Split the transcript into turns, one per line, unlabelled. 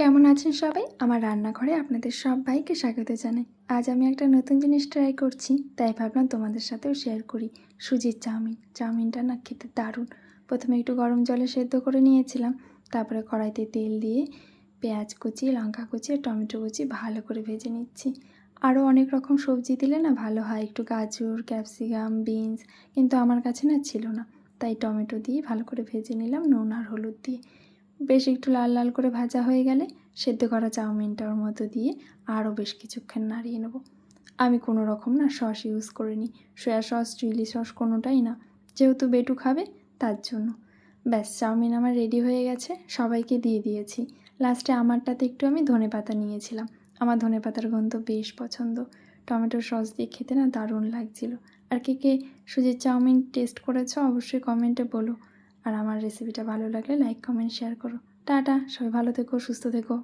কেমন আছেন সবাই? আমার রান্নাঘরে আপনাদের সবাইকে স্বাগত জানাই। আজ আমি একটা নতুন জিনিস ট্রাই করছি, তাই ভাবলাম তোমাদের সাথেও শেয়ার করি। সুজির চাউমিন। চাউমিনটা না খেতে দারুণ। প্রথমে একটু গরম জলে সেদ্ধ করে নিয়েছিলাম, তারপরে কড়াইতে তেল দিয়ে পেঁয়াজ কুচি, লঙ্কা কুচি আর টমেটো কুচি ভালো করে ভেজে নিচ্ছি। আরও অনেক রকম সবজি দিলে না ভালো হয়, একটু গাজর, ক্যাপসিকাম, বিনস, কিন্তু আমার কাছে না ছিল না, তাই টমেটো দিয়ে ভালো করে ভেজে নিলাম নুন আর হলুদ দিয়ে। বেশ একটু লাল লাল করে ভাজা হয়ে গেলে সেদ্ধ করা চাউমিনটা ওর মধ্যে দিয়ে আরও বেশ কিছুক্ষণ নাড়িয়ে নেব। আমি কোনো রকম না সস ইউজ করিনি, সয়া সস, চিলি সস কোনোটাই না, যেহেতু বেটু খাবে তার জন্য। ব্যাস, চাউমিন আমার রেডি হয়ে গেছে, সবাইকে দিয়ে দিয়েছি। লাস্টে আমারটাতে একটু আমি ধনেপাতা নিয়েছিলাম, আমার ধনেপাতার গন্ধ বেশ পছন্দ। টমেটোর সস দিয়ে খেতে না দারুণ লাগছিল। আর কে কে সুজির চাউমিন টেস্ট করেছো অবশ্যই কমেন্টে বলো। আর আমার রেসিপিটা ভালো লাগলে লাইক, কমেন্ট, শেয়ার করো। টাটা, সবাই ভালো থেকো, সুস্থ থেকো।